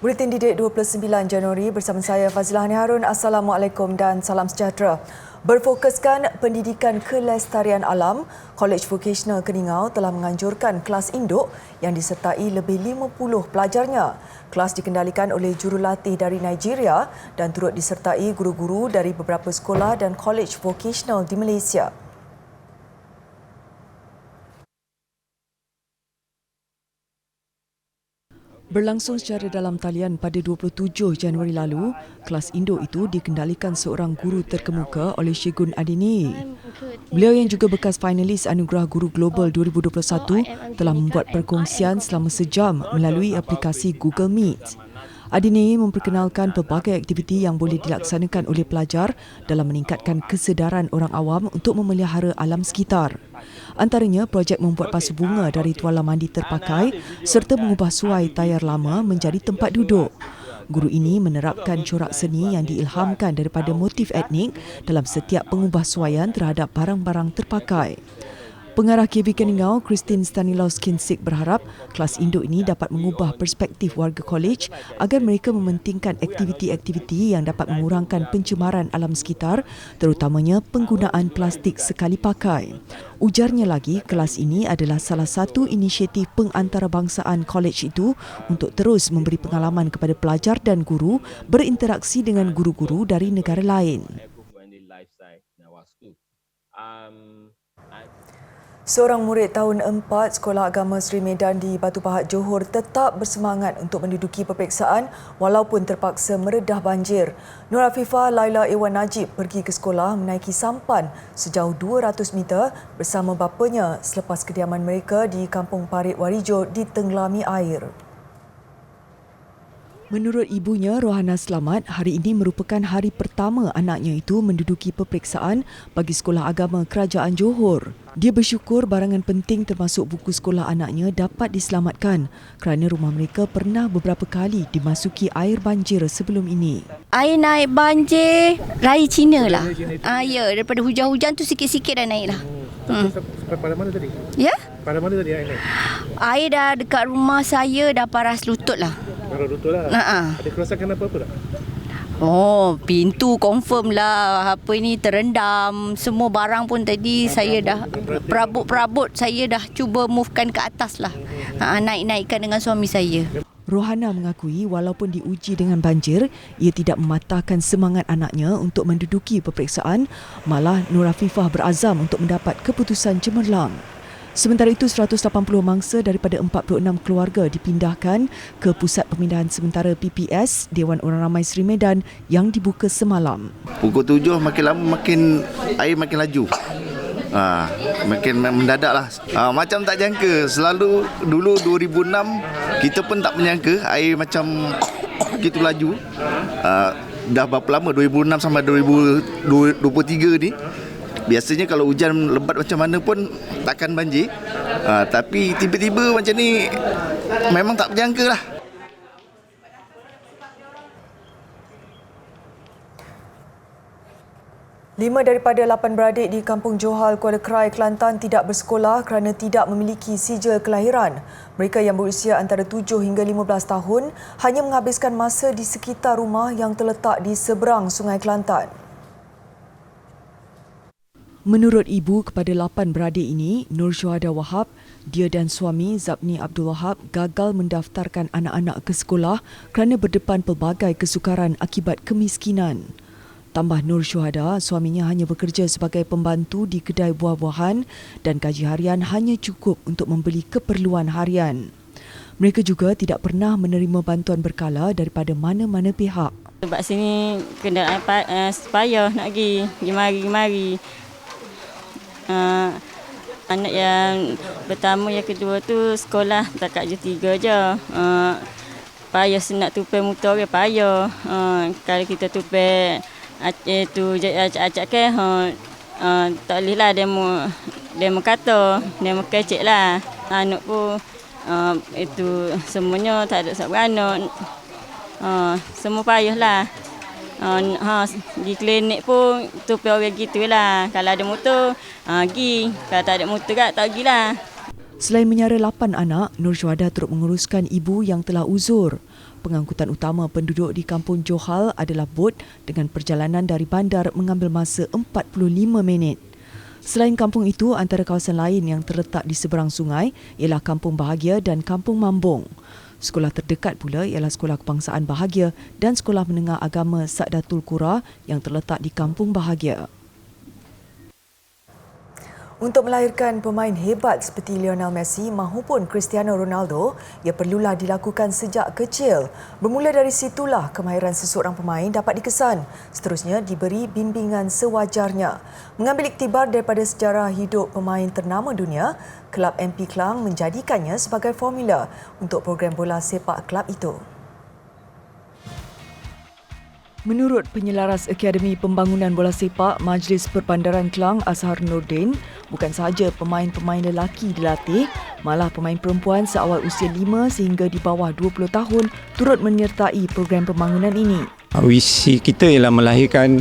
Buletin Didik 29 Januari bersama saya Fazilah Hani Harun. Assalamualaikum dan salam sejahtera. Berfokuskan pendidikan kelestarian alam, Kolej Vocational Keningau telah menganjurkan kelas induk yang disertai lebih 50 pelajarnya. Kelas dikendalikan oleh jurulatih dari Nigeria dan turut disertai guru-guru dari beberapa sekolah dan kolej vocational di Malaysia. Berlangsung secara dalam talian pada 27 Januari lalu, kelas induk itu dikendalikan seorang guru terkemuka oleh Syegun Adini. Beliau yang juga bekas finalis Anugerah Guru Global 2021 telah membuat perkongsian selama sejam melalui aplikasi Google Meet. Adini memperkenalkan pelbagai aktiviti yang boleh dilaksanakan oleh pelajar dalam meningkatkan kesedaran orang awam untuk memelihara alam sekitar. Antaranya projek membuat pasu bunga dari tuala mandi terpakai serta mengubah suai tayar lama menjadi tempat duduk. Guru ini menerapkan corak seni yang diilhamkan daripada motif etnik dalam setiap pengubahsuaian terhadap barang-barang terpakai. Pengarah KV Keningau, Christine Stanislaus Kinsik berharap kelas induk ini dapat mengubah perspektif warga kolej agar mereka mementingkan aktiviti-aktiviti yang dapat mengurangkan pencemaran alam sekitar, terutamanya penggunaan plastik sekali pakai. Ujarnya lagi, kelas ini adalah salah satu inisiatif pengantarabangsaaan kolej itu untuk terus memberi pengalaman kepada pelajar dan guru berinteraksi dengan guru-guru dari negara lain. Seorang murid tahun 4 Sekolah Agama Seri Medan di Batu Pahat, Johor tetap bersemangat untuk menduduki peperiksaan walaupun terpaksa meredah banjir. Nur Afifah Laila Ewan Najib pergi ke sekolah menaiki sampan sejauh 200 meter bersama bapanya selepas kediaman mereka di Kampung Parit Warijo ditenggelami air. Menurut ibunya, Rohana Slamat, hari ini merupakan hari pertama anaknya itu menduduki peperiksaan bagi Sekolah Agama Kerajaan Johor. Dia bersyukur barangan penting termasuk buku sekolah anaknya dapat diselamatkan kerana rumah mereka pernah beberapa kali dimasuki air banjir sebelum ini. Air naik banjir, raya Cina lah. Ya, daripada hujan-hujan tu sikit-sikit dah naik lah. Pada mana tadi? Ya? Pada mana tadi air naik? Air dah dekat rumah saya dah paras lutut lah. Paras lutut lah? Ada kerosakan apa-apa tak? Oh, pintu confirm lah. Apa ini terendam. Semua barang pun tadi saya dah perabot-perabot saya dah cuba movekan ke atas lah. Naik-naikkan dengan suami saya. Rohana mengakui walaupun diuji dengan banjir, ia tidak mematahkan semangat anaknya untuk menduduki peperiksaan, malah Nur Afifah berazam untuk mendapat keputusan cemerlang. Sementara itu, 180 mangsa daripada 46 keluarga dipindahkan ke Pusat Pemindahan Sementara PPS Dewan Orang Ramai Seri Medan yang dibuka semalam. Pukul 7 makin lama makin air makin laju. Makin mendadak lah. Macam tak jangka. Selalu dulu 2006 kita pun tak menyangka air macam begitu laju. Dah berapa lama 2006 sampai 2023 ni. Biasanya kalau hujan lebat macam mana pun takkan banjir. Tapi tiba-tiba macam ni memang tak berjangka lah. Lima daripada 8 beradik di Kampung Johal, Kuala Krai, Kelantan tidak bersekolah kerana tidak memiliki sijil kelahiran. Mereka yang berusia antara 7 hingga 15 tahun hanya menghabiskan masa di sekitar rumah yang terletak di seberang Sungai Kelantan. Menurut ibu kepada 8 beradik ini, Nur Syuhada Wahab, dia dan suami Zabni Abdul Wahab gagal mendaftarkan anak-anak ke sekolah kerana berdepan pelbagai kesukaran akibat kemiskinan. Tambah Nur Syuhada, suaminya hanya bekerja sebagai pembantu di kedai buah-buahan dan gaji harian hanya cukup untuk membeli keperluan harian. Mereka juga tidak pernah menerima bantuan berkala daripada mana-mana pihak. Sebab sini kena payah nak pergi mari. Anak yang pertama, yang kedua tu sekolah takat je 3 je. Payah nak tupai motor ke payah. Kalau kita tupai tu acak-acak ke tak boleh lah, dia mau kata, dia mau kecek lah. Anak pun itu semuanya tak ada beranak. Semua payah lah. Di klinik pun tupai orang gitu lah. Kalau ada motor, pergi. Kalau tak ada motor tak pergi lah. Selain menyara 8 anak, Nur Syuhada turut menguruskan ibu yang telah uzur. Pengangkutan utama penduduk di Kampung Johal adalah bot dengan perjalanan dari bandar mengambil masa 45 minit. Selain kampung itu, antara kawasan lain yang terletak di seberang sungai ialah Kampung Bahagia dan Kampung Mambung. Sekolah terdekat pula ialah Sekolah Kebangsaan Bahagia dan Sekolah Menengah Agama Sa'datul Qura yang terletak di Kampung Bahagia. Untuk melahirkan pemain hebat seperti Lionel Messi mahupun Cristiano Ronaldo, ia perlulah dilakukan sejak kecil. Bermula dari situlah kemahiran seseorang pemain dapat dikesan. Seterusnya diberi bimbingan sewajarnya. Mengambil iktibar daripada sejarah hidup pemain ternama dunia, Kelab MP Klang menjadikannya sebagai formula untuk program bola sepak kelab itu. Menurut penyelaras Akademi Pembangunan Bola Sepak Majlis Perbandaran Klang Azhar Nordin, bukan sahaja pemain-pemain lelaki dilatih, malah pemain perempuan seawal usia 5 sehingga di bawah 20 tahun turut menyertai program pembangunan ini. Visi kita ialah melahirkan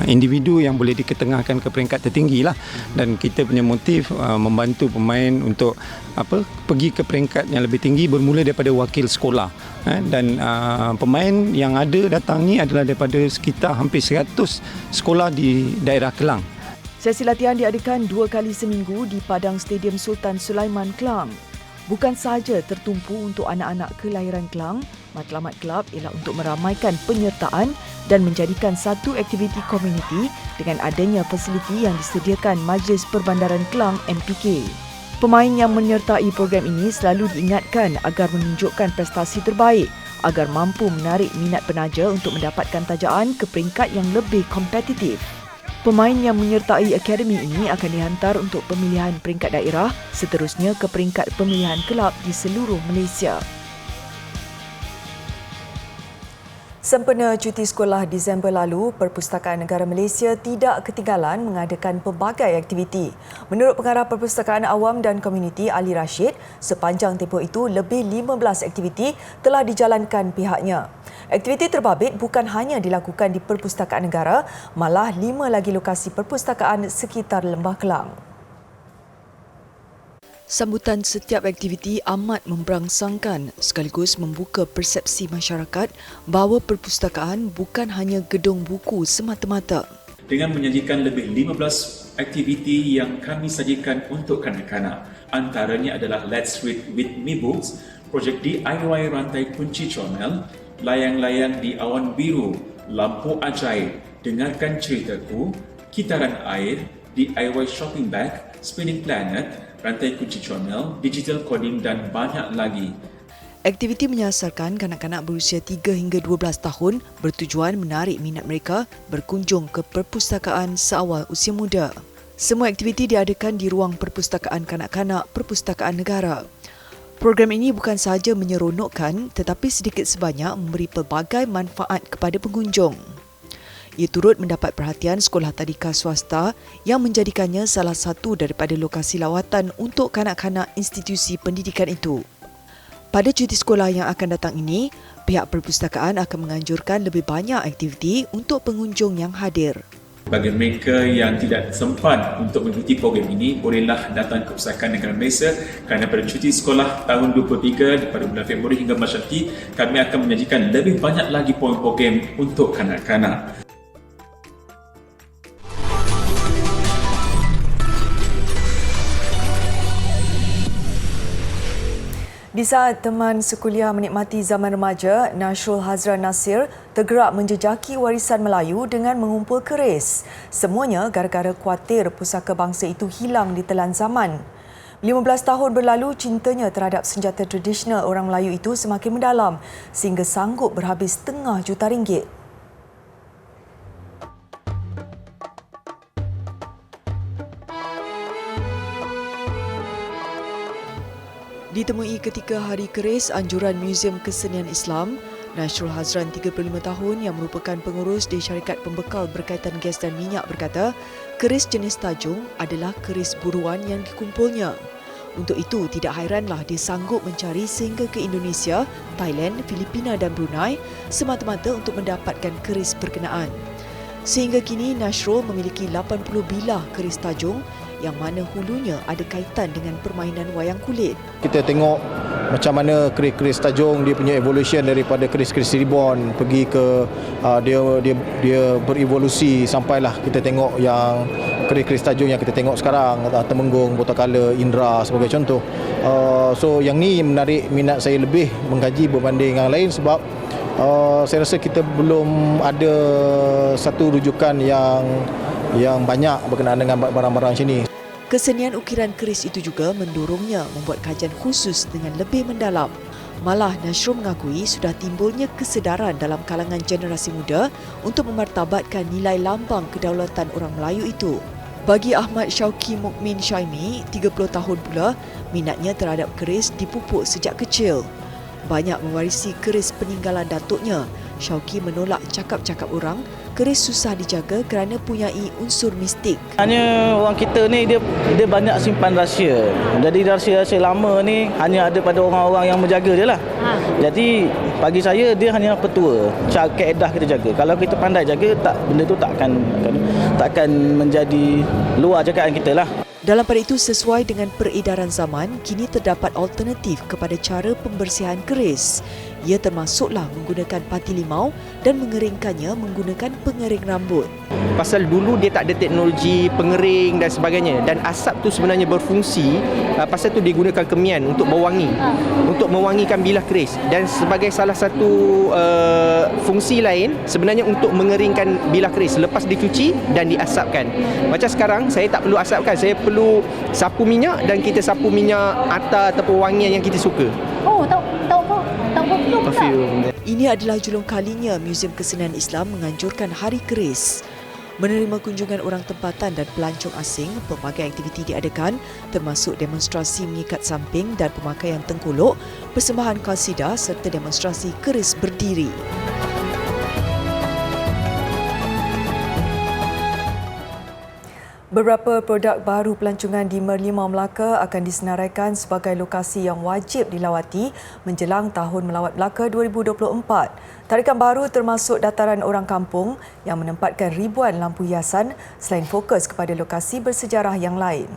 individu yang boleh diketengahkan ke peringkat tertinggi lah, dan kita punya motif membantu pemain untuk pergi ke peringkat yang lebih tinggi bermula daripada wakil sekolah, dan pemain yang ada datang ni adalah daripada sekitar hampir 100 sekolah di daerah Kelang. Sesi latihan diadakan 2 kali seminggu di Padang Stadium Sultan Sulaiman Kelang. Bukan sahaja tertumpu untuk anak-anak kelahiran Kelang, matlamat kelab ialah untuk meramaikan penyertaan dan menjadikan satu aktiviti komuniti dengan adanya fasiliti yang disediakan Majlis Perbandaran Kelang MPK. Pemain yang menyertai program ini selalu diingatkan agar menunjukkan prestasi terbaik agar mampu menarik minat penaja untuk mendapatkan tajaan ke peringkat yang lebih kompetitif. Pemain yang menyertai akademi ini akan dihantar untuk pemilihan peringkat daerah, seterusnya ke peringkat pemilihan kelab di seluruh Malaysia. Sempena cuti sekolah Disember lalu, Perpustakaan Negara Malaysia tidak ketinggalan mengadakan pelbagai aktiviti. Menurut Pengarah Perpustakaan Awam dan Komuniti Ali Rashid, sepanjang tempoh itu lebih 15 aktiviti telah dijalankan pihaknya. Aktiviti terbabit bukan hanya dilakukan di Perpustakaan Negara, malah 5 lagi lokasi perpustakaan sekitar Lembah Kelang. Sambutan setiap aktiviti amat memberangsangkan sekaligus membuka persepsi masyarakat bahawa perpustakaan bukan hanya gedung buku semata-mata. Dengan menyajikan lebih 15 aktiviti yang kami sajikan untuk kanak-kanak. Antaranya adalah Let's Read With Me Books, projek DIY rantai kunci comel, layang-layang di awan biru, lampu ajaib, dengarkan ceritaku, kitaran air, DIY shopping bag, spinning planet, rantai kunci comel, digital coding dan banyak lagi. Aktiviti menyasarkan kanak-kanak berusia 3 hingga 12 tahun bertujuan menarik minat mereka berkunjung ke perpustakaan seawal usia muda. Semua aktiviti diadakan di ruang perpustakaan kanak-kanak Perpustakaan Negara. Program ini bukan sahaja menyeronokkan tetapi sedikit sebanyak memberi pelbagai manfaat kepada pengunjung. Ia turut mendapat perhatian sekolah tadika swasta yang menjadikannya salah satu daripada lokasi lawatan untuk kanak-kanak institusi pendidikan itu. Pada cuti sekolah yang akan datang ini, pihak perpustakaan akan menganjurkan lebih banyak aktiviti untuk pengunjung yang hadir. Bagi mereka yang tidak sempat untuk mengikuti program ini, bolehlah datang ke Perpustakaan Negara Malaysia kerana pada cuti sekolah tahun 2023 pada bulan Februari hingga Mac nanti, kami akan menyajikan lebih banyak lagi program untuk kanak-kanak. Di saat teman sekuliah menikmati zaman remaja, Nasrul Hazra Nasir tergerak menjejaki warisan Melayu dengan mengumpul keris. Semuanya gara-gara khuatir pusaka bangsa itu hilang ditelan zaman. 15 tahun berlalu, cintanya terhadap senjata tradisional orang Melayu itu semakin mendalam sehingga sanggup berhabis RM500,000. Ditemui ketika Hari Keris Anjuran Muzium Kesenian Islam, Nasrul Hazran 35 tahun yang merupakan pengurus di syarikat pembekal berkaitan gas dan minyak berkata, keris jenis tajung adalah keris buruan yang dikumpulnya. Untuk itu, tidak hairanlah dia sanggup mencari sehingga ke Indonesia, Thailand, Filipina dan Brunei semata-mata untuk mendapatkan keris berkenaan. Sehingga kini, Nasrul memiliki 80 bilah keris tajung yang mana hulunya ada kaitan dengan permainan wayang kulit. Kita tengok macam mana keris-keris Tajong dia punya evolution daripada keris-keris Cirebon pergi ke dia berevolusi sampailah kita tengok yang keris-keris Tajong yang kita tengok sekarang, Temenggung, Botakala, Indra sebagai contoh. So yang ni menarik minat saya lebih mengkaji berbanding yang lain sebab saya rasa kita belum ada satu rujukan yang banyak berkenaan dengan barang-barang macam ni. Kesenian ukiran keris itu juga mendorongnya membuat kajian khusus dengan lebih mendalam. Malah Nashrum mengakui sudah timbulnya kesedaran dalam kalangan generasi muda untuk memartabatkan nilai lambang kedaulatan orang Melayu itu. Bagi Ahmad Syauqi Mukmin Syaimi, 30 tahun pula, minatnya terhadap keris dipupuk sejak kecil. Banyak mewarisi keris peninggalan datuknya. Syauqi menolak cakap-cakap orang, keris susah dijaga kerana punyai unsur mistik. Hanya orang kita ni dia banyak simpan rahsia. Jadi rahsia-rahsia lama ni hanya ada pada orang-orang yang menjaga je lah. Jadi bagi saya dia hanya petua, kaedah kita jaga. Kalau kita pandai jaga, benda tu takkan menjadi luar jagaan kita lah. Dalam pada itu, sesuai dengan peredaran zaman, kini terdapat alternatif kepada cara pembersihan keris. Ia termasuklah menggunakan pati limau dan mengeringkannya menggunakan pengering rambut. Pasal dulu dia tak ada teknologi pengering dan sebagainya, dan asap tu sebenarnya berfungsi, pasal tu digunakan kemian untuk berwangi, untuk mewangikan bilah keris, dan sebagai salah satu fungsi lain sebenarnya untuk mengeringkan bilah keris lepas dicuci dan diasapkan. Macam sekarang saya tak perlu asapkan, saya perlu sapu minyak dan kita sapu minyak atar ataupun wangian yang kita suka. Ini adalah julung kalinya Muzium Kesenian Islam menganjurkan Hari Keris. Menerima kunjungan orang tempatan dan pelancong asing, pelbagai aktiviti diadakan termasuk demonstrasi mengikat samping dan pemakaian tengkolok, persembahan qasidah serta demonstrasi keris berdiri. Beberapa produk baru pelancongan di Merlimau Melaka akan disenaraikan sebagai lokasi yang wajib dilawati menjelang Tahun Melawat Melaka 2024. Tarikan baru termasuk dataran orang kampung yang menempatkan ribuan lampu hiasan selain fokus kepada lokasi bersejarah yang lain.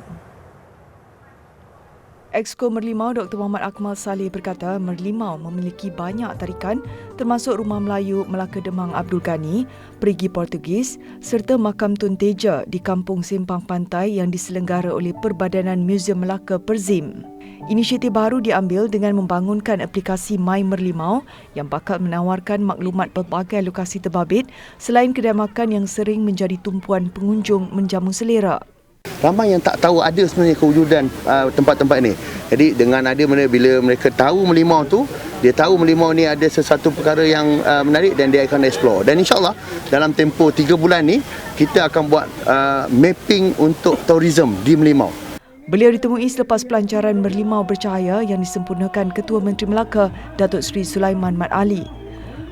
Exco Merlimau Dr. Muhammad Akmal Saleh berkata Merlimau memiliki banyak tarikan termasuk Rumah Melayu Melaka Demang Abdul Ghani, Perigi Portugis serta Makam Tun Teja di Kampung Simpang Pantai yang diselenggara oleh Perbadanan Muzium Melaka Perzim. Inisiatif baru diambil dengan membangunkan aplikasi My Merlimau yang bakal menawarkan maklumat pelbagai lokasi terbabit selain kedai makan yang sering menjadi tumpuan pengunjung menjamu selera. Ramai yang tak tahu ada sebenarnya kewujudan tempat-tempat ini. Jadi dengan ada bila mereka tahu Merlimau tu, dia tahu Merlimau ni ada sesuatu perkara yang menarik dan dia akan explore. Dan insyaAllah dalam tempoh 3 bulan ni, kita akan buat mapping untuk tourism di Merlimau. Beliau ditemui selepas pelancaran Merlimau Bercahaya yang disempurnakan Ketua Menteri Melaka, Datuk Seri Sulaiman Mat Ali.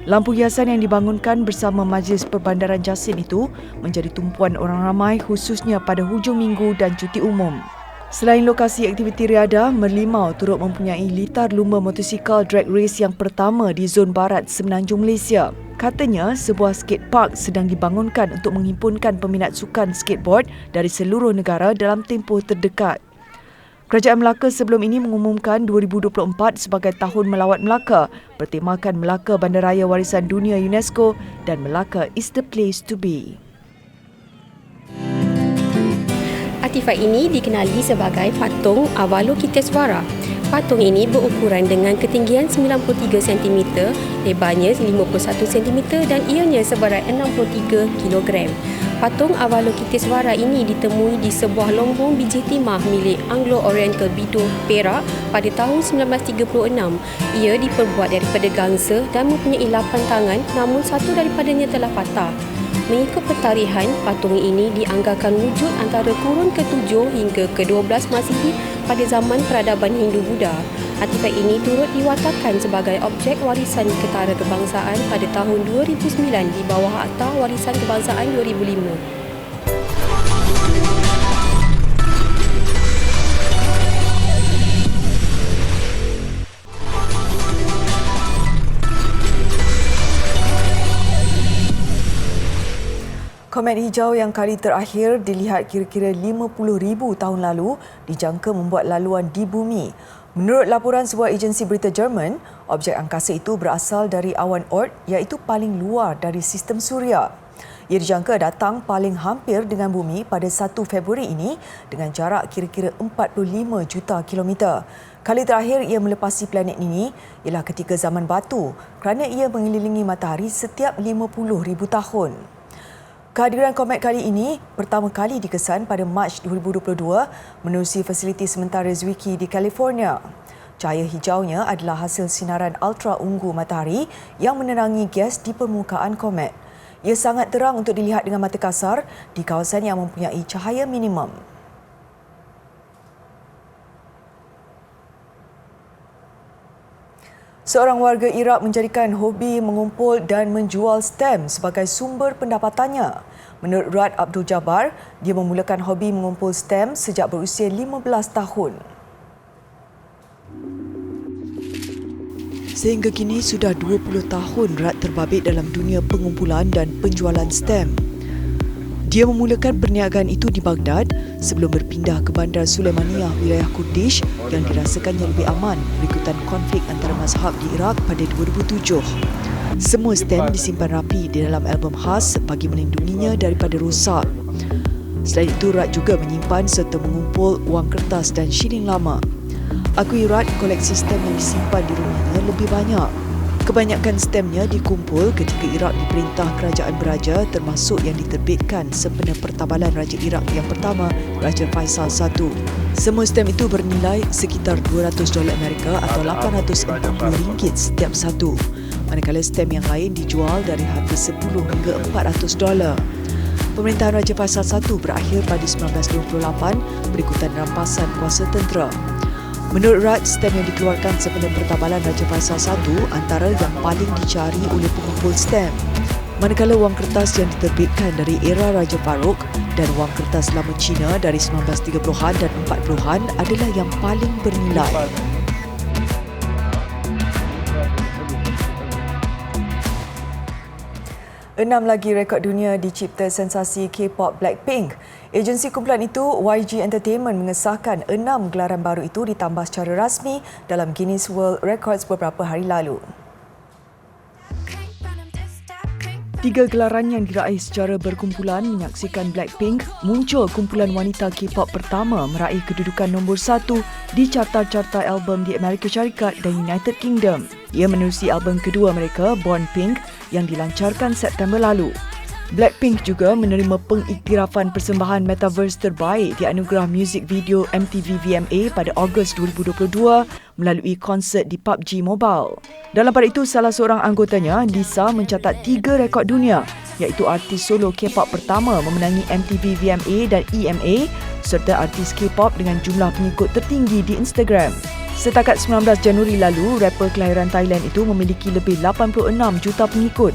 Lampu hiasan yang dibangunkan bersama Majlis Perbandaran Jasin itu menjadi tumpuan orang ramai khususnya pada hujung minggu dan cuti umum. Selain lokasi aktiviti riadah, Merlimau turut mempunyai litar lumba motosikal drag race yang pertama di zon barat Semenanjung Malaysia. Katanya, sebuah skate park sedang dibangunkan untuk menghimpunkan peminat sukan skateboard dari seluruh negara dalam tempoh terdekat. Kerajaan Melaka sebelum ini mengumumkan 2024 sebagai Tahun Melawat Melaka bertemakan Melaka Bandaraya Warisan Dunia UNESCO dan Melaka is the place to be. Artifak ini dikenali sebagai patung Avalokitesvara. Patung ini berukuran dengan ketinggian 93 cm, lebarnya 51 cm dan ianya seberat 63 kg. Patung Avalokitesvara ini ditemui di sebuah lombong biji timah milik Anglo Oriental Bido, Perak pada tahun 1936. Ia diperbuat daripada gangsa dan mempunyai 8 tangan, namun satu daripadanya telah patah. Mengikut pentarihan, patung ini dianggarkan wujud antara kurun ke-7 hingga ke-12 Masihi pada zaman peradaban Hindu-Buddha. Artifak ini turut diwatakan sebagai objek warisan ketara kebangsaan pada tahun 2009 di bawah Akta Warisan Kebangsaan 2005. Komet hijau yang kali terakhir dilihat kira-kira 50,000 tahun lalu dijangka membuat laluan di bumi. Menurut laporan sebuah agensi berita Jerman, objek angkasa itu berasal dari awan Oort iaitu paling luar dari sistem suria. Ia dijangka datang paling hampir dengan bumi pada 1 Februari ini dengan jarak kira-kira 45 juta kilometer. Kali terakhir ia melepasi planet ini ialah ketika zaman batu kerana ia mengelilingi matahari setiap 50,000 tahun. Kehadiran komet kali ini pertama kali dikesan pada Mac 2022 menerusi fasiliti sementara Zwicky di California. Cahaya hijaunya adalah hasil sinaran ultra ungu matahari yang menerangi gas di permukaan komet. Ia sangat terang untuk dilihat dengan mata kasar di kawasan yang mempunyai cahaya minimum. Seorang warga Iraq menjadikan hobi mengumpul dan menjual stem sebagai sumber pendapatannya. Menurut Rad Abdul Jabbar, dia memulakan hobi mengumpul stem sejak berusia 15 tahun. Sehingga kini sudah 20 tahun Rad terbabit dalam dunia pengumpulan dan penjualan stem. Dia memulakan perniagaan itu di Baghdad sebelum berpindah ke Bandar Sulaimaniyah wilayah Kurdish yang dirasakannya lebih aman berikutan konflik antara mazhab di Iraq pada 2007. Semua stem disimpan rapi di dalam album khas bagi melindunginya daripada rosak. Selain itu, Rad juga menyimpan serta mengumpul wang kertas dan shilling lama. Akui Rad, koleksi stem yang disimpan di rumahnya lebih banyak. Kebanyakan stemnya dikumpul ketika Iraq diperintah kerajaan beraja termasuk yang diterbitkan sempena pertabalan Raja Iraq yang pertama, Raja Faisal I. Semua stem itu bernilai sekitar $200 Amerika atau RM840 setiap satu. Manakala stem yang lain dijual dari harga $10 hingga $400. Pemerintahan Raja Faisal I berakhir pada 1928 berikutan rampasan kuasa tentera. Menurut Rad, stem yang dikeluarkan sebelum pertabalan Raja Faisal I antara yang paling dicari oleh pengumpul stem. Manakala wang kertas yang diterbitkan dari era Raja Farouk dan wang kertas lama Cina dari 1930-an dan 40-an adalah yang paling bernilai. Enam lagi rekod dunia dicipta sensasi K-pop Blackpink. Agensi kumpulan itu, YG Entertainment, mengesahkan 6 gelaran baru itu ditambah secara rasmi dalam Guinness World Records beberapa hari lalu. 3 gelaran yang diraih secara berkumpulan menyaksikan Blackpink muncul kumpulan wanita K-pop pertama meraih kedudukan nombor 1 di carta-carta album di Amerika Syarikat dan United Kingdom. Ia menerusi album kedua mereka, Born Pink, yang dilancarkan September lalu. Blackpink juga menerima pengiktirafan persembahan Metaverse terbaik di anugerah muzik video MTV VMA pada Ogos 2022 melalui konsert di PUBG Mobile. Dalam pada itu, salah seorang anggotanya, Lisa, mencatat 3 rekod dunia, iaitu artis solo K-pop pertama memenangi MTV VMA dan EMA serta artis K-pop dengan jumlah pengikut tertinggi di Instagram. Setakat 19 Januari lalu, rapper kelahiran Thailand itu memiliki lebih 86 juta pengikut.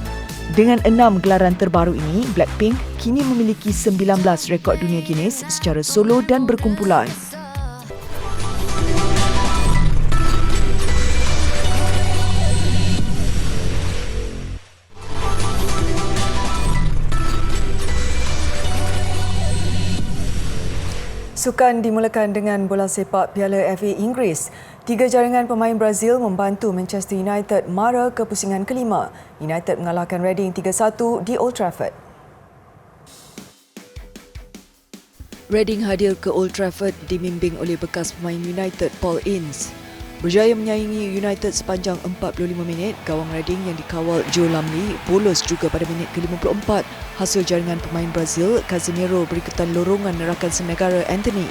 Dengan 6 gelaran terbaru ini, Blackpink kini memiliki 19 rekod dunia Guinness secara solo dan berkumpulan. Sukan dimulakan dengan bola sepak Piala FA Inggeris. 3 jaringan pemain Brazil membantu Manchester United mara ke pusingan kelima. United mengalahkan Reading 3-1 di Old Trafford. Reading hadir ke Old Trafford dibimbing oleh bekas pemain United Paul Ince. Berjaya menyaingi United sepanjang 45 minit, gawang Reading yang dikawal Joe Lumley bolos juga pada minit ke-54 hasil jaringan pemain Brazil Casemiro berikutan lorongan rakan senegara Anthony.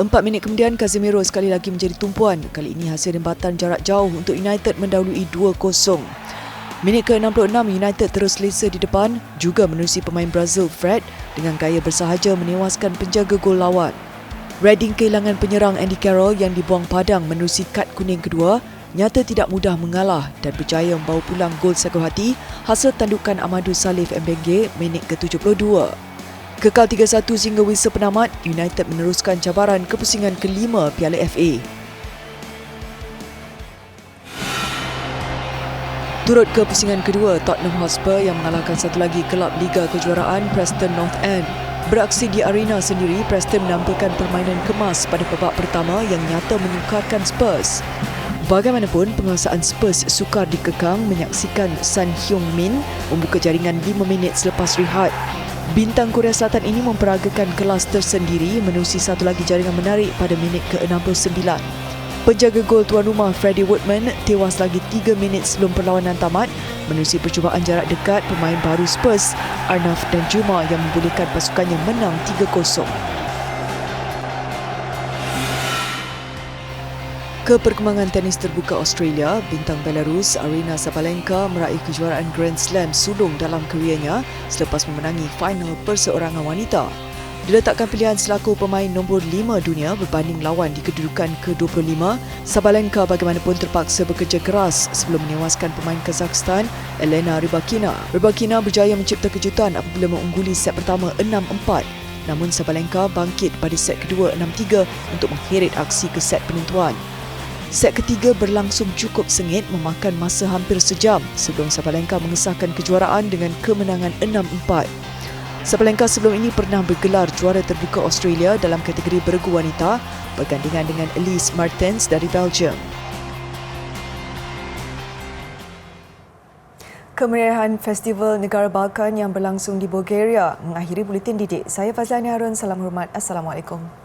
4 minit kemudian, Casemiro sekali lagi menjadi tumpuan. Kali ini hasil rembatan jarak jauh untuk United mendahului 2-0. Minit ke-66, United terus selesa di depan, juga menerusi pemain Brazil Fred dengan gaya bersahaja menewaskan penjaga gol lawan. Reading kehilangan penyerang Andy Carroll yang dibuang padang menerusi kad kuning kedua, nyata tidak mudah mengalah dan berjaya membawa pulang gol sagu hati hasil tandukan Amadou Salif Mbengue minit ke-72. Kekal 3-1 sehingga whistle penamat, United meneruskan cabaran ke pusingan kelima Piala FA. Turut ke pusingan kedua, Tottenham Hotspur yang mengalahkan satu lagi kelab Liga Kejuaraan Preston North End. Beraksi di arena sendiri, Preston menampilkan permainan kemas pada babak pertama yang nyata menyukarkan Spurs. Bagaimanapun, penguasaan Spurs sukar dikekang menyaksikan Son Heung-min membuka jaringan 5 minit selepas rehat. Bintang Korea Selatan ini memperagakan kelas tersendiri menerusi satu lagi jaringan menarik pada minit ke-69. Penjaga gol tuan rumah Freddie Woodman tewas lagi 3 minit sebelum perlawanan tamat menerusi percubaan jarak dekat pemain baru Spurs, Arnav Danjuma yang membolehkan pasukannya menang 3-0. Ke perkembangan tenis terbuka Australia, bintang Belarus Aryna Sabalenka meraih kejuaraan Grand Slam sulung dalam kariernya selepas memenangi final perseorangan wanita. Diletakkan pilihan selaku pemain nombor 5 dunia berbanding lawan di kedudukan ke-25, Sabalenka bagaimanapun terpaksa bekerja keras sebelum menewaskan pemain Kazakhstan, Elena Rybakina. Rybakina berjaya mencipta kejutan apabila mengungguli set pertama 6-4. Namun Sabalenka bangkit pada set kedua 6-3 untuk mengheret aksi ke set penentuan. Set ketiga berlangsung cukup sengit memakan masa hampir sejam sebelum Sabalenka mengesahkan kejuaraan dengan kemenangan 6-4. Sabalenka sebelum ini pernah bergelar juara terbuka Australia dalam kategori beregu wanita bergandingan dengan Elise Mertens dari Belgium. Kemeriahan Festival Negara Balkan yang berlangsung di Bulgaria mengakhiri buletin didik. Saya Fazlani Harun, salam hormat. Assalamualaikum.